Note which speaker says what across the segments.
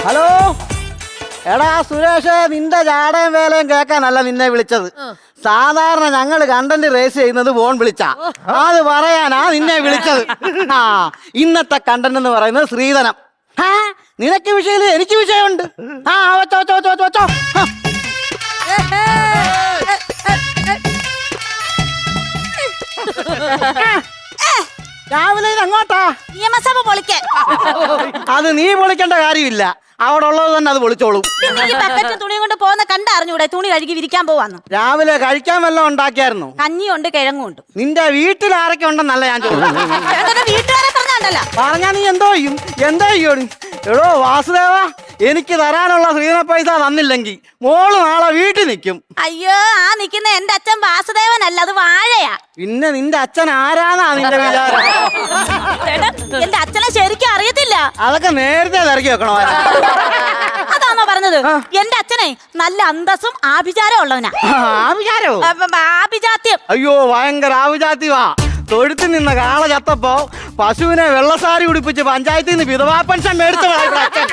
Speaker 1: Hello എടാ സുരേഷ്, നിന്റെ ജാടയും വേലയും കേൾക്കാനല്ല നിന്നെ വിളിച്ചത്. സാധാരണ ഞങ്ങൾ കണ്ടന്റ് റേസ് ചെയ്യുന്നത് ഫോൺ വിളിച്ചാ. അത് പറയാനാ നിന്നെ വിളിച്ചത്. ആ ഇന്നത്തെ കണ്ടന്റ് എന്ന് പറയുന്നത് ശ്രീധനം. നിനക്ക് വിഷയമില്ല, എനിക്ക് വിഷയമുണ്ട്. ആ വെച്ചോ വെച്ചോ വെച്ചോ വെച്ചോ. രാവിലെ അങ്ങോട്ടാ
Speaker 2: നിയമസഭ പൊളിക്കാൻ.
Speaker 1: അത് നീ പൊളിക്കേണ്ട കാര്യമില്ല, അവിടെ ഉള്ളത് തന്നെ അത് പൊളിച്ചോളും.
Speaker 2: തുണി കൊണ്ട് പോകുന്ന കണ്ടറിഞ്ഞൂടെ? തുണി കഴുകി വിരിക്കാൻ പോവാന്ന്.
Speaker 1: രാവിലെ കഴിക്കാൻ വല്ലതും ഉണ്ടാക്കിയായിരുന്നു?
Speaker 2: കഞ്ഞിയുണ്ട്, കിഴങ്ങുണ്ട്.
Speaker 1: നിന്റെ വീട്ടിൽ ആരൊക്കെ ഉണ്ടെന്നല്ല ഞാൻ ചോദിച്ചത്.
Speaker 2: വീട്ടുകാരെ പറഞ്ഞാണ്ടല്ലോ.
Speaker 1: പറഞ്ഞാ നീ എന്തോ ചെയ്യും? എന്തോ ചെയ്യോടി? എടോ വാസുദേവ, എനിക്ക് തരാനുള്ള ശ്രീധന പൈസ തന്നില്ലെങ്കിൽ മോള് നാളെ വീട്ടിൽ നിൽക്കും.
Speaker 2: അയ്യോ, ആ നിക്കുന്ന എന്റെ അച്ഛൻ വാസുദേവനല്ല, അത് വാഴയാ.
Speaker 1: പിന്നെ നിന്റെ അച്ഛൻ ആരാന്നാ നിന്റെ വിചാരം?
Speaker 2: എന്റെ അച്ഛനെ ശരിക്കും അറിയത്തില്ല.
Speaker 1: അതൊക്കെ നേരത്തെ തിരക്കി വെക്കണോ?
Speaker 2: അതാണോ പറഞ്ഞത്? എന്റെ അച്ഛനെ നല്ല അന്തസ്സും ആഭിചാരം ഉള്ളവനാ.
Speaker 1: ആഭിചാരോ?
Speaker 2: ആഭിജാത്യം.
Speaker 1: അയ്യോ, ഭയങ്കര ആഭിജാത്യവാ. തൊഴുത്തിൽ നിന്ന് കാള ചത്തപ്പോ പശുവിനെ വെള്ളസാരി ഉടിപ്പിച്ച് പഞ്ചായത്തിൽ നിന്ന് വിധവാ പെൻഷൻ മേടിച്ചവളാ അച്ഛൻ.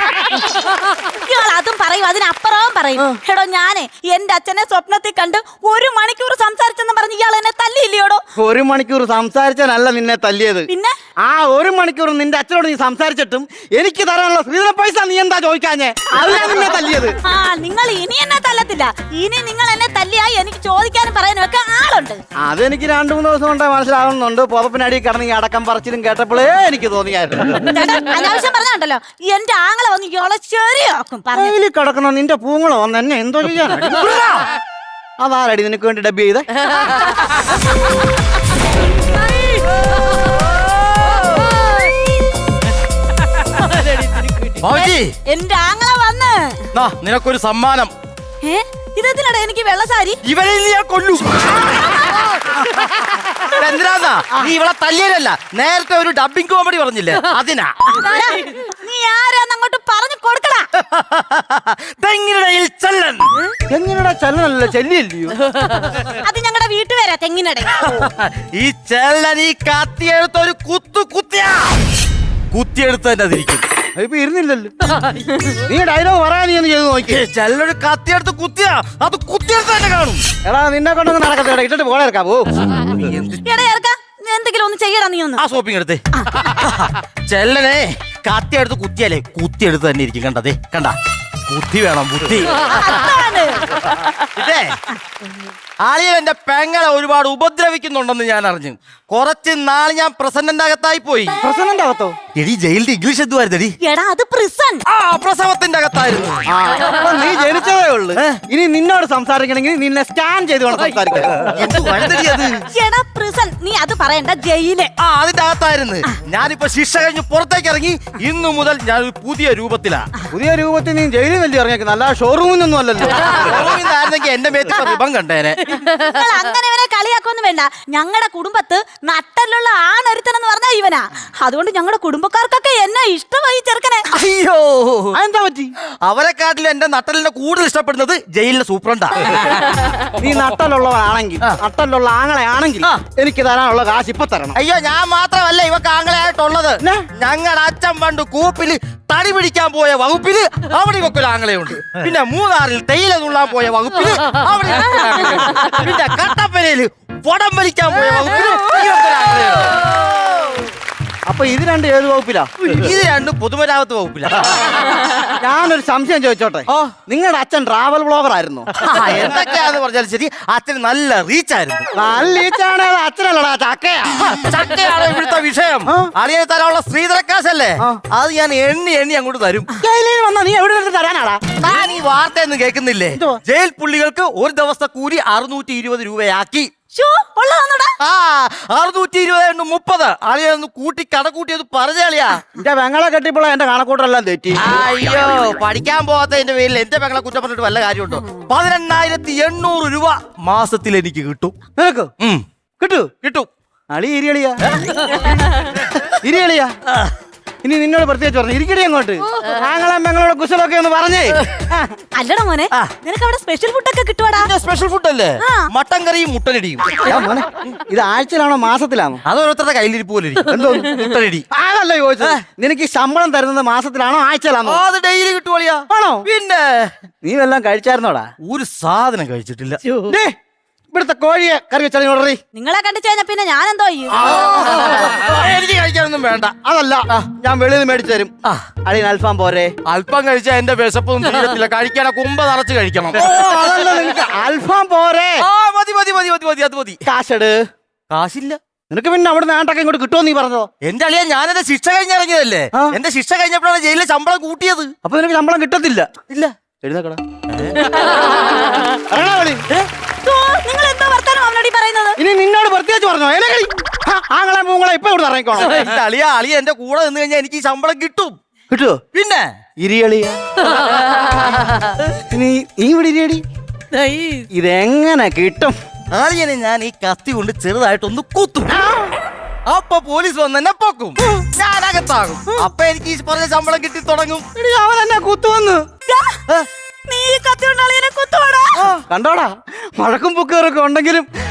Speaker 2: അതും പറയും, അതിനപ്പുറവും പറയും. എടോ, ഞാനേ എന്റെ അച്ഛനെ സ്വപ്നത്തിൽ കണ്ട് 1 മണിക്കൂർ സംസാരിച്ചെന്ന് പറഞ്ഞ് ഇയാൾ എന്നെ തല്ലിയില്ലയോടോ?
Speaker 1: 1 മണിക്കൂർ സംസാരിച്ചാലല്ല നിന്നെ തല്ലിയത്.
Speaker 2: പിന്നെ
Speaker 1: ആ 1 മണിക്കൂർ നിന്റെ അച്ഛനോട് നീ സംസാരിച്ചിട്ടും എനിക്ക് തരാനുള്ള ശ്രീധന പൈസ നീ എന്താ ചോദിക്കാഞ്ഞേ? അതിനാ നിന്നെ തല്ലിയത്.
Speaker 2: ആ, നിങ്ങൾ ഇനി എന്നെ തല്ലത്തില്ല. ഇനി നിങ്ങൾ എന്നെ തല്ലിയാ എനിക്ക് ചോദിക്കാനും പറയാനും ഒക്കെ ആളുണ്ട്.
Speaker 1: അതെനിക്ക് 2-3 ദിവസം കൊണ്ടേ മനസ്സിലാവുന്നുണ്ട്. പുതപ്പിനടി കിടന്ന് ഈ അടക്കം പറച്ചിലും കേട്ടപ്പോഴേ എനിക്ക് തോന്നിയായിരുന്നു.
Speaker 2: അനാവശ്യം പറഞ്ഞുണ്ടല്ലോ, എന്റെ ആങ്ങളെ വന്ന് ഇയാളെ ശരിയാക്കും.
Speaker 1: കയ്യിൽ കിടക്കുന്ന നിന്റെ പൂങ്ങളോ വന്ന് എന്നെ എന്തോ ചെയ്യാൻ? അതാരടി നിനക്ക് വേണ്ടി ഡബ് ചെയ്തേ?
Speaker 2: എന്റെ ആങ്ങളെ വന്ന്
Speaker 3: നിനക്കൊരു സമ്മാനം.
Speaker 2: ഇതെന്തിനാടാ എനിക്ക് വെള്ളസാരി?
Speaker 3: ഇവനെ ഞാൻ കൊല്ലു. എന്തിനാ? നീ ഇവളെ തല്ലിയല്ല, നേരത്തെ ഒരു ഡബിങ് കോമഡി പറഞ്ഞില്ലേ, അതിനാ.
Speaker 2: നീ ആരാന്ന് അങ്ങോട്ട് പറഞ്ഞു കൊടുക്കടാ.
Speaker 3: തെങ്ങിനിടയിൽ ചെല്ലൻ.
Speaker 1: തെങ്ങിനിടെ ചെല്ലനല്ലോ, ചെല്ലിയല്ലയോ?
Speaker 2: അത് ഞങ്ങളുടെ വീട്ടുപേരാ, തെങ്ങിനിട.
Speaker 3: ഈ ചെല്ലൻ ഈ കത്തിയെടുത്ത ഒരു കുത്തിയെടുത്ത് തന്നെ തിരിക്കും.
Speaker 1: ഇപ്പൊ ഇരുന്നില്ലല്ലോ. നീ ഡയലോഗ് പറയാൻ നീ ഒന്ന് ചെയ്ത് നോക്കി.
Speaker 3: ചെല്ലൊരു കത്തിയെടുത്ത് അത് കുത്തിയെടുത്ത് തന്നെ കാണും.
Speaker 1: എടാ, നിന്നെ കൊണ്ടൊന്നും നടക്കത്തേടാ, ഇട്ടിട്ട് പോളെ ഇറക്കാ പോ.
Speaker 2: എന്തെങ്കിലും ഒന്ന് ചെയ്യടാ നീ ഒന്ന്.
Speaker 3: ആ ഷോപ്പിംഗ് എടുത്തേ. ചെല്ലനെ കത്തിയെടുത്ത് കുത്തിയെടുത്ത് തന്നെ ഇരിക്കും. കണ്ടതേ, കണ്ട ബുദ്ധി വേണം, ബുദ്ധി. ഇതേ ആളിയെ എന്റെ പെങ്ങളെ ഒരുപാട് ഉപദ്രവിക്കുന്നുണ്ടെന്ന് ഞാൻ അറിഞ്ഞു. കുറച്ച് നാൾ ഞാൻ പ്രസന്റിന്റെ അകത്തായി പോയി.
Speaker 1: പ്രസന്റിന്റെ അകത്തോ?
Speaker 3: എടി, ജയിലിന്റെ ഇംഗ്ലീഷ് എന്തുവായിരുന്നെടി?
Speaker 2: എടാ, അത് പ്രിസൺ.
Speaker 3: ആ, പ്രസവത്തിന്റെ അകത്തായിരുന്നു.
Speaker 1: നീ ജനിച്ചതേ ഉള്ളു. ഇനി നിന്നോട് സംസാരിക്കണമെങ്കിൽ നിന്നെ സ്കാൻ ചെയ്ത് വേണം സംസാരിക്കാൻ.
Speaker 2: എടാ, പ്രിസൺ നീ അത് പറയണ്ട, ജയില്.
Speaker 3: ആ, അതിന്റെ അകത്തായിരുന്നു. ഞാനിപ്പോ ശിക്ഷ കഴിഞ്ഞ് പുറത്തേക്ക് ഇറങ്ങി. ഇന്നു മുതൽ ഞാൻ ഒരു പുതിയ രൂപത്തിലാ.
Speaker 1: പുതിയ രൂപത്തിൽ നീ ജയിലിൽ വലിയ ഇറങ്ങിയേക്കും, നല്ല ഷോറൂമിനൊന്നും അല്ലല്ലോ.
Speaker 3: ഷോറൂമിന്നായിരുന്നെങ്കിൽ എന്റെ മേത്ത് റിബൺ കണ്ടേനെ.
Speaker 2: അങ്ങനെ ഇവനെ കളിയാക്കൊന്നും വേണ്ട. ഞങ്ങളുടെ കുടുംബത്ത് നട്ടലുള്ള ആണൊരുത്തനെന്ന് പറഞ്ഞാ ഇവനാ. അതുകൊണ്ട് ഞങ്ങളുടെ കുടുംബക്കാർക്കൊക്കെ എന്നെ ഇഷ്ടമായി ചെറുക്കനെ.
Speaker 3: അയ്യോ,
Speaker 1: എന്താ പറ്റി?
Speaker 3: അവരെക്കാട്ടിലും എന്റെ നട്ടലിനെ കൂടുതൽ ഇഷ്ടപ്പെടുന്നത് ജയിലിലെ സൂപ്രണ്ടാ.
Speaker 1: നീ നട്ടലുള്ളവനാണെങ്കിൽ, നട്ടലുള്ള ആങ്ങളെയാണെങ്കിൽ എനിക്ക് തരാനുള്ള കാശ് ഇപ്പൊ തരണം.
Speaker 3: അയ്യോ, ഞാൻ മാത്രമല്ല ഇവക്ക് ആങ്ങളെയായിട്ടുള്ളത്. ഞങ്ങളുടെ അച്ഛൻ പണ്ട് കൂപ്പില് തടി പിടിക്കാൻ പോയ വകുപ്പില് അവിടെ ഇവക്കൊരു ആങ്ങളെയുണ്ട്. പിന്നെ മൂന്നാറിൽ തേയില തുള്ളാൻ പോയ വകുപ്പില് അവിടെ, പിന്നെ കട്ടപ്പനയില് പൊടം വലിക്കാൻ പോയ വകുപ്പില് ഇവക്കൊരു ആങ്ങളെയുണ്ട്.
Speaker 1: അപ്പൊ ഇത് 2 ഏത് വകുപ്പിലാ?
Speaker 3: ഇത് 2 പൊതുമരാമത്ത് വകുപ്പിലാ.
Speaker 1: ഞാനൊരു സംശയം ചോദിച്ചോട്ടെ? നിങ്ങളുടെ അച്ഛൻ ട്രാവൽ ബ്ലോഗർ ആയിരുന്നു?
Speaker 3: എന്തൊക്കെയാന്ന് പറഞ്ഞാലും ശരി, അച്ഛന് നല്ല റീച്ചായിരുന്നു.
Speaker 1: നല്ല റീച്ചാണ്. അച്ഛനല്ലടാ, ചക്കയാ.
Speaker 3: ചക്കയാണ് ഇവിടുത്തെ വിഷയം. അളിയെ തരാനുള്ള ശ്രീധരക്കാശല്ലേ, അത് ഞാൻ എണ്ണി അങ്ങോട്ട് തരും.
Speaker 1: ജയിലിൽ വന്നാ നീ എവിടെ നിന്ന് തരാനാടാ?
Speaker 3: ഞാൻ ഈ വാർത്തയൊന്നും കേൾക്കുന്നില്ലേ? ജയിൽ പുള്ളികൾക്ക് ഒരു ദിവസത്തെ കൂലി 620 രൂപയാക്കി. 620 അളിയൊന്ന് കൂട്ടി കടക്കൂട്ടിയത് പറഞ്ഞളിയാ.
Speaker 1: എന്റെ പെങ്ങളെ കെട്ടിയപ്പോൾ എന്റെ കണക്കൂട്ടെല്ലാം തെറ്റി.
Speaker 3: അയ്യോ, പഠിക്കാൻ പോകാത്തതിന്റെ പേരിൽ എന്റെ പെങ്ങളെ കുറ്റം പറഞ്ഞിട്ട് വല്ല കാര്യമുണ്ടോ? 18,800 രൂപ മാസത്തിൽ എനിക്ക് കിട്ടും.
Speaker 1: നിനക്ക് കിട്ടും?
Speaker 3: കിട്ടും.
Speaker 1: അളി ഇരിയളിയാ. ഇരിയളിയാ, ഇനി നിന്നോട് പ്രത്യേകിച്ച് പറഞ്ഞു ഇരിക്കടി അങ്ങോട്ട് ഞങ്ങളെ ഞങ്ങളോട് കുശലൊക്കെ ഒന്ന് പറഞ്ഞേ.
Speaker 2: അല്ലടാ മോനെ, നിനക്ക് അവിടെ സ്പെഷ്യൽ ഫുഡൊക്കെ കിട്ടുവാടാ.
Speaker 3: സ്പെഷ്യൽ ഫുഡ് അല്ലേ? മട്ടൻ കറിയും മുട്ടനടിയും.
Speaker 1: മോനെ ഇത് ആഴ്ചയിലാണോ മാസത്തിലാണോ?
Speaker 3: അത് ഓരോരുത്തരുടെ കയ്യിലിരിപ്പ് പോലെ
Speaker 1: എന്തോ
Speaker 3: മുട്ടനടി.
Speaker 1: അതല്ല ചോദിച്ചത്, നിനക്ക് ഈ ശമ്പളം തരുന്നത് മാസത്തിലാണോ ആഴ്ചയിലാണോ?
Speaker 3: അത് ഡെയിലി കിട്ടുവളിയാ.
Speaker 1: ആണോ?
Speaker 3: പിന്നെ
Speaker 1: നീ വല്ലതും കഴിച്ചായിരുന്നോടാ?
Speaker 3: ഒരു സാധനം കഴിച്ചിട്ടില്ല.
Speaker 1: ദേ, ഇവിടുത്തെ കോഴിയെ കറി വെച്ചാൽ
Speaker 2: നിങ്ങളെ കണ്ടിച്ചു കഴിഞ്ഞാ പിന്നെ ഞാൻ എന്തോ ചെയ്യും?
Speaker 3: എനിക്ക് കഴിക്കാനൊന്നും വേണ്ട.
Speaker 1: അതല്ല ഞാൻ വെളിയിൽ നിന്ന് മേടിച്ചു തരും. അളിയൻ അൽഫാം പോരെ?
Speaker 3: അല്പം കഴിച്ചാൽ എന്റെ വിശപ്പൊന്നും തീരത്തില്ല. കഴിക്കാന കുമ്പ നിറച്ച് കഴിക്കണം.
Speaker 1: അതല്ല നിനക്ക് അൽഫാം പോരെ?
Speaker 3: മതി മതി മതി മതി മതി അത് മതി.
Speaker 1: കാശെട്.
Speaker 3: കാശില്ല.
Speaker 1: നിനക്ക് പിന്നെ അവിടെ നാട്ടൊക്കെ ഇങ്ങോട്ട് കിട്ടുമോ നീ പറഞ്ഞോ?
Speaker 3: എന്റെ അളിയ ഞാനെന്റെ ശിക്ഷ കഴിഞ്ഞിറങ്ങിയതല്ലേ. എന്റെ ശിക്ഷ കഴിഞ്ഞപ്പോഴാണ് ജയിലിലെ ശമ്പളം കൂട്ടിയത്.
Speaker 1: അപ്പൊ നിനക്ക് ശമ്പളം കിട്ടത്തില്ല.
Speaker 3: ഇല്ല.
Speaker 1: എഴുന്നേക്കടാ.
Speaker 2: നിങ്ങൾ എന്താ വർത്താനം അവനോട് പറയുന്നത്?
Speaker 1: ഇനി നിന്നോട് പ്രത്യേകിച്ച് പറഞ്ഞോ? ആങ്ങളെ മൂങ്ങളെ ഇപ്പൊ ഇവിടെ ഇറങ്ങിക്കോണം.
Speaker 3: അളിയ എന്റെ കൂടെ നിന്ന് കഴിഞ്ഞാൽ എനിക്ക് ഈ ശമ്പളം കിട്ടും.
Speaker 1: കിട്ടുവോ?
Speaker 3: പിന്നെ
Speaker 1: ഇരിയളിയ നീ ഇവിടെ ഇരിയടി. ഇതെങ്ങനെ കിട്ടും?
Speaker 3: ആളിയനെ ഞാൻ ഈ കത്തി കൊണ്ട് ചെറുതായിട്ടൊന്ന് കുത്തും. അപ്പൊ പോലീസ് വന്ന് എന്നെ പൊക്കും. ഞാൻ അകത്താകും. അപ്പൊ എനിക്ക് ഈ പറഞ്ഞ ശമ്പളം കിട്ടി തുടങ്ങും.
Speaker 1: അവൻ എന്നെ കുത്തുവന്ന്.
Speaker 2: നീ ഈ കത്തി കൊണ്ട് അളിയനെ കുത്തുവാടാ?
Speaker 1: കണ്ടോടാ, മഴക്കും പൊക്കേറൊക്കെ ഉണ്ടെങ്കിലും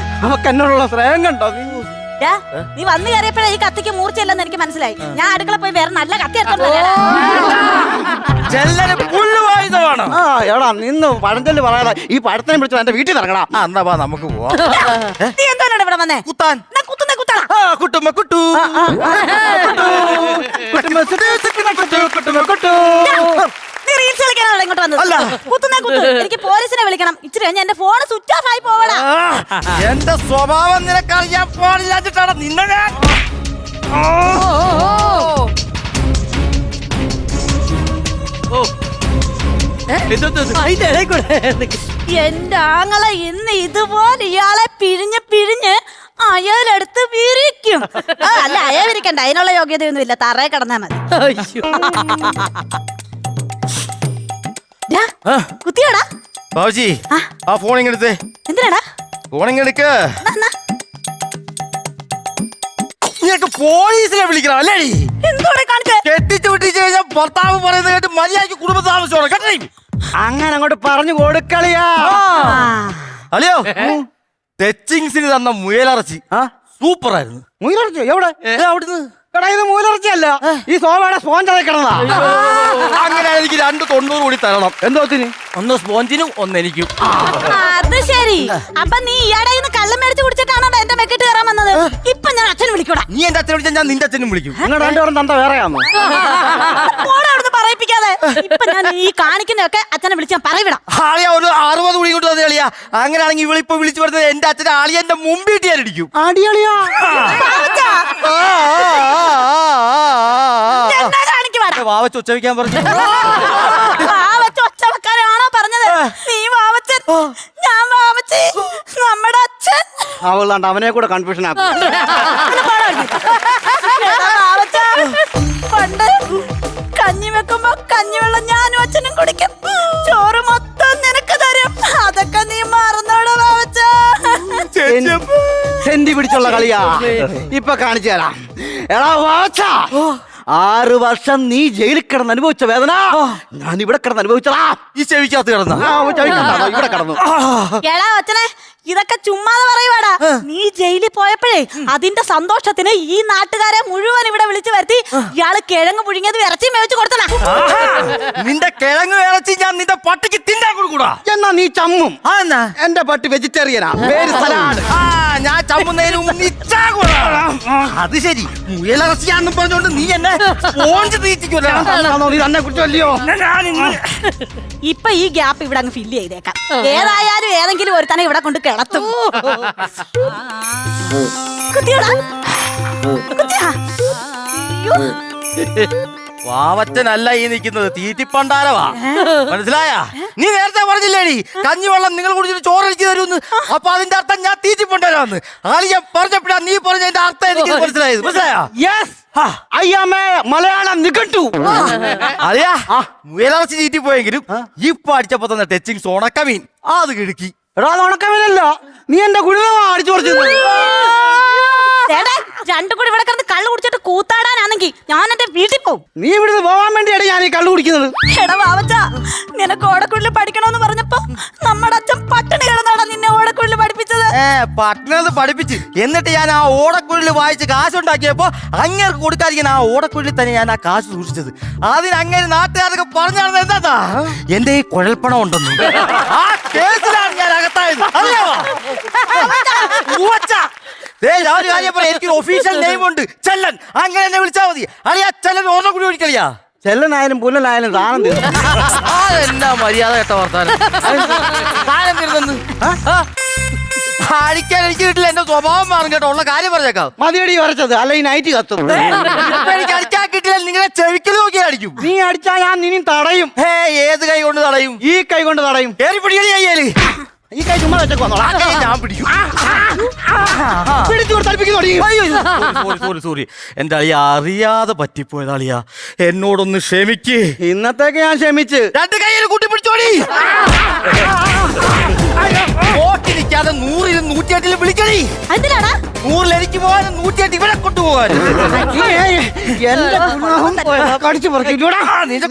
Speaker 1: അവക്ക് എന്നോടുള്ള സ്നേഹം കണ്ടോ നീ?
Speaker 2: നീ വന്നു കയറിയപ്പോഴേ ഈ കത്തിക്ക് മൂർച്ചയില്ലെന്ന് എനിക്ക് മനസ്സിലായി. ഞാൻ അടുക്കള പോയി വേറെ നല്ല കത്തി എടുത്തോണ്ട്
Speaker 1: എടാ നിന്ന് പഴഞ്ചൊല്ല് പറയാതെ ഈ പഴത്തിനെ പിടിച്ചോ എന്റെ വീട്ടിൽ ഇറങ്ങടാ.
Speaker 3: എന്നാ വാ നമുക്ക് പോവാം.
Speaker 2: നീ എന്താണ് ഇവിടെ വന്നേ?
Speaker 3: കുത്താൻ.
Speaker 2: കുത്തുന്നേ കുത്തടാ.
Speaker 3: കുട്ടുമ്മ കുട്ടു.
Speaker 2: നീ റീൽസ് കളിക്കാനാണോ ഇങ്ങോട്ട് വന്നത്? കുത്തുന്നേ കുത്തു. എനിക്ക് പോലീസിനെ വിളിക്കണം. ഇച്ചിരി കഴിഞ്ഞാൽ എന്റെ ഫോൺ സ്വിച്ച് ഓഫ് ആയി പോവടാ.
Speaker 3: എന്റെ സ്വഭാവം നിനക്കറിയാൻ പാടില്ലാഞ്ഞിട്ടാണ് നിന്നെ ഞാൻ.
Speaker 2: എന്റെ ആങ്ങളെ ഇന്ന് ഇതുപോലെ ഇയാളെ പിഴിഞ്ഞ് പിഴിഞ്ഞ് അയാളെടുത്ത് വിരിക്കും. അല്ല അയ വിരിക്കണ്ട, അതിനുള്ള യോഗ്യതയൊന്നും ഇല്ല. തറയെ കിടന്നാ മതി. കുത്തിയോടാ
Speaker 3: ബാബുജി, ആ ഫോൺ ഇങ്ങെടുത്തേ.
Speaker 2: എന്തിനാടാ
Speaker 3: ഫോൺ ഇങ്ങെടുക്ക്. നിനക്ക് പോലീസിനെ വിളിക്കണം അല്ലേടി?
Speaker 2: എന്തോടെ കാണിച്ചേ?
Speaker 3: കെട്ടിച്ചു വിട്ടിച്ചു കഴിഞ്ഞാൽ ഭർത്താവ് പറയുന്നത് കേട്ട് മര്യാദയ്ക്ക് കുടുംബ താമസിച്ചോണം കേട്ടോ.
Speaker 1: അങ്ങനെ അങ്ങോട്ട് പറഞ്ഞു കൊടുക്കളിയാ.
Speaker 3: അല്ലയോ ടച്ചിങ്സിന് തന്ന മുയലിറച്ചി സൂപ്പർ ആയിരുന്നു.
Speaker 1: മുയലിറച്ചി എവിടെ?
Speaker 3: അവിടുന്ന്.
Speaker 1: എടാ ഇത് മുയലിറച്ചിയല്ല, ഈ സോമയുടെ സ്പോഞ്ചായി കിടന്നതാ.
Speaker 3: അങ്ങനെ എനിക്ക് 290 കൂടി തരണം.
Speaker 1: എന്തോത്തിന്?
Speaker 3: ഒന്ന് സ്പോഞ്ചിനും ഒന്ന് എനിക്കും.
Speaker 2: അത് ശരി. അപ്പൊ നീ ഇയാടെ കള്ളം മേടിച്ച് കുടിച്ചിട്ടാണോ എന്റെ മെക്കിട്ട് കയറാൻ വന്നത്? ഇപ്പൊ ഞാൻ അച്ഛനെ വിളിക്കൂടാ.
Speaker 3: നീ എന്റെ അച്ഛനെ വിളിച്ചാൽ ഞാൻ നിന്റെ അച്ഛനും വിളിക്കും.
Speaker 1: നിങ്ങൾ രണ്ടുപേരും തന്ത വേറെയാണോ?
Speaker 2: അവിടുന്ന് പറയിപ്പിക്കാതെ. ഇപ്പൊ ഞാൻ ഈ കാണിക്കുന്നതൊക്കെ അച്ഛനെ വിളിച്ച് ഞാൻ പറയവിടാം.
Speaker 3: ആളിയ ഒരു 60 കൂടി കൊണ്ട് തന്നെ കളിയാ. അങ്ങനെയാണെങ്കിൽ ഇവളിപ്പോ വിളിച്ചു വരുന്നത് എന്റെ അച്ഛനെ ആളിയ എന്റെ മുമ്പിട്ട് ഞാൻ ഇടിക്കും.
Speaker 1: അടിയളിയാ
Speaker 3: വാവച്ച് ഉച്ചവയ്ക്കാൻ പറഞ്ഞു.
Speaker 2: ഒച്ചവക്കാരാണോ പറഞ്ഞത്? നീ വാവച്ചൻ, ഞാൻ വാവച്ചി, നമ്മുടെ അച്ഛൻ.
Speaker 1: അവളാണ്ട് അവനെ കൂടെ കൺഫ്യൂഷൻ ആക്കും.
Speaker 2: പണ്ട് കഞ്ഞി വെക്കുമ്പോ കഞ്ഞിവെള്ളം ഞാനും അച്ഛനും കുടിക്കും. ചോറ് മൊത്തം നിനക്ക് തരും. അതൊക്കെ നീ മറന്നോട് വാവച്ച.
Speaker 1: സെന്റി പിടിച്ചുള്ള കളിയാ ഇപ്പൊ കാണിച്ചു തരാം. എടാ വാച്ച, 6 വർഷം നീ ജയിലിൽ കിടന്ന് അനുഭവിച്ച വേദന ഞാൻ ഇവിടെ കിടന്ന് അനുഭവിച്ചടാ.
Speaker 3: ഈ ചെവിക്കകത്ത് കിടന്ന
Speaker 1: ഇവിടെ കിടന്നു.
Speaker 2: എടാ അച്ഛനെ, ഇതൊക്കെ ചുമ്മാതെ പറയുവാടാ. നീ ജയിലിൽ പോയപ്പോഴേ അതിന്റെ സന്തോഷത്തിന് ഈ നാട്ടുകാരെ മുഴുവൻ ഇവിടെ വിളിച്ചു വരുത്തി ഇയാള് കിഴങ്ങ് പുഴുങ്ങിയത് ഇറച്ചി മേടിച്ചു കൊടുത്തടാ.
Speaker 3: നിന്റെ കിഴങ്ങ് ഇറച്ചി ഞാൻ നിന്റെ പട്ടിക്ക് തിന്നാൻ കൊടുക്കൂടാ.
Speaker 1: എന്നാ നീ ചമ്മും. എന്റെ പട്ടി വെജിറ്റേറിയനാ, പേര് സലാഡ്.
Speaker 3: ഞാൻ ചമ്മുന്നതിന് മുമ്പ് നീ ചാകൂടാ. അത് ശരി, മുയലിറച്ചിയാണെന്ന് പറഞ്ഞോണ്ട് നീ എന്നെ സ്പോഞ്ച് തീറ്റിക്കൂല.
Speaker 1: നീ തന്നെ കുറിച്ചല്ലയോ?
Speaker 2: ഇപ്പൊ ഈ ഗ്യാപ്പ് ഇവിടെ അങ്ങ് ഫില്ല് ചെയ്തേക്കാം. ഏതായാലും ഏതെങ്കിലും ഒരു തന്നെ ഇവിടെ കൊണ്ട് കിടത്തും. കുത്തിയോടാ, കുത്തിയാ.
Speaker 3: വാവച്ചനല്ല ഈ നിൽക്കുന്നത്, തീറ്റിപ്പണ്ടാരവാ. മനസ്സിലായ? നീ നേരത്തെ പറഞ്ഞില്ലേടി കഞ്ഞിവെള്ളം നിങ്ങൾ കുടിച്ചിട്ട് ചോറടിച്ചു തരുമെന്ന്. അപ്പൊ അതിന്റെ അർത്ഥം ഞാൻ തീറ്റിപ്പണ്ടാരാന്ന്. ആള് ഞാൻ പറഞ്ഞപ്പോഴാ നീ പറഞ്ഞതിന്റെ അർത്ഥം എനിക്ക് മനസ്സിലായത്. മനസ്സിലായോ?
Speaker 1: മലയാളം നിഘണ്ടു.
Speaker 3: അറിയാ മുയലിറച്ചി തീറ്റി പോയെങ്കിലും ഇപ്പൊ അടിച്ചപ്പോ തന്നെ ടച്ചിങ്സ് ഉണക്കമീൻ അത് കിടക്കി.
Speaker 1: എടാ അത് ഉണക്കമീനല്ല, നീ എന്റെ കുടുംബം അടിച്ചു പറിച്ചത്.
Speaker 2: രണ്ടും കൂടി ഇവിടെ കിടന്ന് കള്ളു കുടിച്ചിട്ട് കൂത്താടാനാണെങ്കിൽ ഞാൻ എന്റെ വീട്ടിൽ പോവും.
Speaker 1: നീ ഇവിടുന്ന് പോവാൻ വേണ്ടിയാണ് ഞാൻ ഈ കള്ളു കുടിക്കുന്നത്.
Speaker 2: എടാ വാവച്ചാ, നിനക്ക് ഓടക്കുള്ളിൽ പഠിക്കണമെന്ന് പറഞ്ഞപ്പോ നമ്മുടെ അച്ഛൻ പട്ടിണി കിടന്നാടാ നിന്നെ ഓടക്കുള്ളിൽ പഠിപ്പിച്ചത്.
Speaker 3: പട്ടണത് പഠിപ്പിച്ച് എന്നിട്ട് ഞാൻ ആ ഓടക്കുള്ളിൽ വായിച്ച് കാശുണ്ടാക്കിയപ്പോ അങ്ങേർക്ക് കൊടുക്കാതിരിക്കാൻ ആ ഓടക്കുള്ളിൽ തന്നെ ഞാൻ ആ കാശ് സൂക്ഷിച്ചത്. അതിന് അങ്ങനെ നാട്ടുകാരൊക്കെ പറഞ്ഞാണ് എന്താ എന്റെ ഈ കുഴൽപ്പണം ഉണ്ടെന്ന്. ആ കേസിലാണ് ഞാൻ അകത്തായത്. എനിക്ക് ഒഫീഷ്യൽ നെയിം ഉണ്ട്, ചെല്ലൻ. അങ്ങനെ എന്നെ വിളിച്ചാ മതി. അറിയാ ചെല്ലൻ ഓർമ്മ കൂടി വിളിക്കളിയാ.
Speaker 1: ചെല്ലനായാലും പുല്ലനായാലും താനം തീർന്നു.
Speaker 3: അതെന്നാ മര്യാദ കേട്ട വർത്താനം. താനം തീർന്നെന്ന് അടിക്കാൻ എനിക്ക് കിട്ടില്ല. എന്റെ സ്വഭാവം മാറും കേട്ടോ. ഉള്ള കാര്യം പറഞ്ഞേക്കാം.
Speaker 1: മതിയടി വരച്ചത്, അല്ല ഈ നൈറ്റ് കത്തും.
Speaker 3: എനിക്ക് അടിക്കാൻ കിട്ടില്ല. നിങ്ങളെ ചെവിക്കൽ നോക്കി അടിക്കും.
Speaker 1: നീ അടിച്ചാ ഞാൻ നിനി തടയും.
Speaker 3: ഏത് കൈ കൊണ്ട് തടയും?
Speaker 1: ഈ കൈ കൊണ്ട് തടയും.
Speaker 3: കേറി പിടിക്കണി കയ്യേല്.
Speaker 1: ഈ കൈ ചുമ്മാ വെച്ചേക്ക് വന്നോളാം.
Speaker 3: ഞാൻ പിടിക്കും. സോറി എന്റെ അളിയ അറിയാതെ പറ്റിപ്പോയത് അളിയ. എന്നോടൊന്ന് ക്ഷമിക്ക്.
Speaker 1: ഇന്നത്തേക്ക് ഞാൻ ക്ഷമിച്ച്.
Speaker 3: രണ്ട് കൈയിൽ കൂട്ടി പിടിച്ചോടി. ഓട്ടിരിക്കാതെ 100-ലും 108-ലും വിളിക്കണി.
Speaker 2: എന്തിനാടാ
Speaker 3: 100-ൽ എനിക്ക് പോകാനും 108 ഇവിടെ കൊണ്ടുപോകാനും.
Speaker 1: കടിച്ചു പറിക്കൂടാ.
Speaker 3: നിന്റെ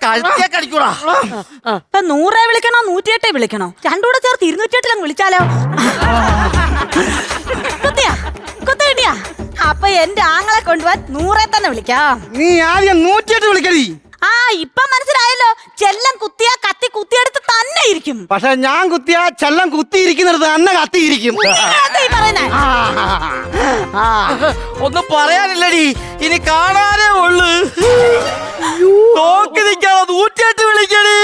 Speaker 3: കഴുത്തിയെ കടിക്കൂടാ.
Speaker 2: 100 വിളിക്കണോ 108 വിളിക്കണോ? രണ്ടുകൂടെ ചേർത്ത് 208 വിളിച്ചാലോ? കുത്തിയാ കുത്തി കിട്ടിയാ? അപ്പൊ എന്റെ ആങ്ങളെ കൊണ്ടുപോവാൻ 100 തന്നെ വിളിക്കാം.
Speaker 1: നീ ആദ്യം 108 വിളിക്കടി.
Speaker 2: ആ ഇപ്പൊ മനസ്സിലായല്ലോ. ചെല്ലം കുത്തിയാ കത്തി കുത്തിയെടുത്ത് തന്നെ ഇരിക്കും.
Speaker 1: പക്ഷെ ഞാൻ കുത്തിയാ ചെല്ലം കുത്തിയിരിക്കുന്നിടത്ത് തന്നെ കത്തിയിരിക്കും.
Speaker 3: ഒന്നും പറയാനില്ലടി. ഇനി കാണാനേ ഉള്ളു. നോക്കി നിൽക്കാതെ 108 വിളിക്കണി.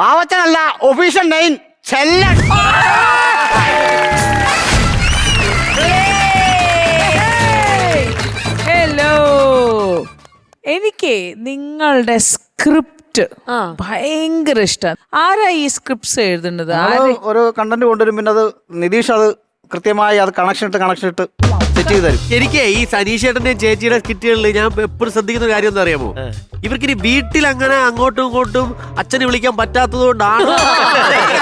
Speaker 1: ആവച്ചനല്ല, ഒഫീഷ്യൽ നെയിം ചെല്ലൻ.
Speaker 4: ഹലോ, എനിക്ക് നിങ്ങളുടെ സ്ക്രിപ്റ്റ് ഭയങ്കര ഇഷ്ടമാണ്. ആരാ ഈ സ്ക്രിപ്റ്റ്സ് എഴുതുന്നത്?
Speaker 1: ഒരു കണ്ടന്റ് കൊണ്ടുവരും, പിന്നെ അത് നിതീഷ് അത് കൃത്യമായി അത് കണക്ഷൻ ഇട്ട് സെറ്റ് ചെയ്ത് തരും.
Speaker 5: എനിക്ക് ഈ സനീഷേട്ടന്റെയും ചേച്ചിയുടെ സ്കിറ്റുകളിൽ ഞാൻ എപ്പോഴും ശ്രദ്ധിക്കുന്ന കാര്യം എന്താ അറിയാമോ? ഇവർക്കിനി വീട്ടിൽ അങ്ങനെ അങ്ങോട്ടും ഇങ്ങോട്ടും അച്ഛനെ വിളിക്കാൻ പറ്റാത്തത് കൊണ്ടാണ്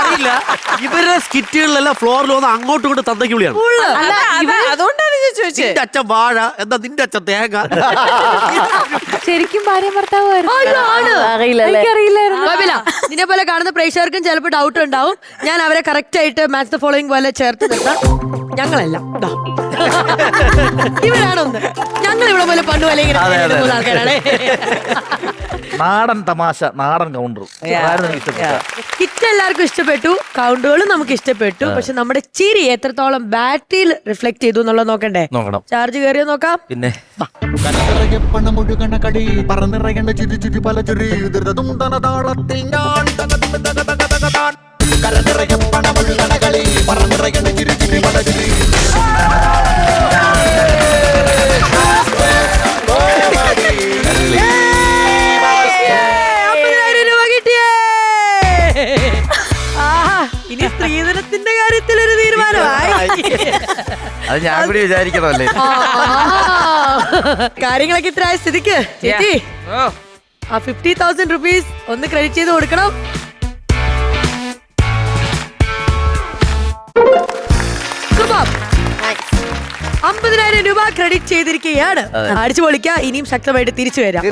Speaker 5: അറിയില്ല. ഇവരുടെ സ്കിറ്റുകളിലെല്ലാം ഫ്ലോറിൽ വന്ന് അങ്ങോട്ടും ഇങ്ങോട്ടും തന്തയ്ക്ക് വിളിയാണ്.
Speaker 4: അതുകൊണ്ടാണ് ഞാൻ ചോദിച്ചത്.
Speaker 5: നിന്റെ അച്ഛൻ വാഴ, എന്താ നിന്റെ അച്ഛൻ തേങ്ങ.
Speaker 4: ശരിക്കും ഭാര്യ ഭർത്താവ്
Speaker 6: നിന്നെ പോലെ കാണുന്ന പ്രേക്ഷകർക്കും ചിലപ്പോൾ ഡൗട്ട് ഉണ്ടാവും. ഞാൻ അവരെ കറക്റ്റ് ആയിട്ട് മാച്ച് ദ ഫോളോയിങ് പോലെ ചേർത്ത് നിർത്താം. ഞങ്ങളല്ല ഇവരാണൊന്ന്. ഞങ്ങൾ ഇവിടെ പോലെ പണ്ട് പോലെ ഇങ്ങനെ ആൾക്കാരാണ്.
Speaker 3: നാടൻ തമാശ, നാടൻ കൗണ്ടർ.
Speaker 6: കിറ്റ് എല്ലാവർക്കും ഇഷ്ടപ്പെട്ടു, കൗണ്ടുകളും നമുക്ക് ഇഷ്ടപ്പെട്ടു. പക്ഷെ നമ്മുടെ ചിരി എത്രത്തോളം ബാറ്ററിയിൽ റിഫ്ലക്ട് ചെയ്തു എന്നുള്ളത് നോക്കണ്ടേ? നോക്കണം. ചാർജ് കയറിയോ നോക്കാം. പിന്നെ
Speaker 7: പണമൊഴുകണ കടി പറന്നിറങ്ങേണ്ട ചുരി ചുരി പല ചുരി താളത്തിൽ ഞാൻ കരനിറയെ പണമൊഴുകണ കളി പറന്നിറങ്ങേണ്ട ചുരി ചുരി പല ചുരി.
Speaker 6: ഇനി സ്ത്രീധനത്തിന്റെ കാര്യത്തിൽ ഒരു തീരുമാനമായി.
Speaker 3: അത് ഞാൻ കൂടി വിചാരിക്കണമല്ലേ.
Speaker 6: കാര്യങ്ങളൊക്കെ ഇത്ര ആയ സ്ഥിതിക്ക് ചേച്ചി ആ 50,000 rupees ഒന്ന് ക്രെഡിറ്റ് ചെയ്ത് കൊടുക്കണം. Superb. 50,000 രൂപ ക്രെഡിറ്റ് ചെയ്തിരിക്കുകയാണ്. അടിച്ചു പൊളിക്കുക. ഇനിയും ശക്തമായിട്ട് തിരിച്ചു വരാം.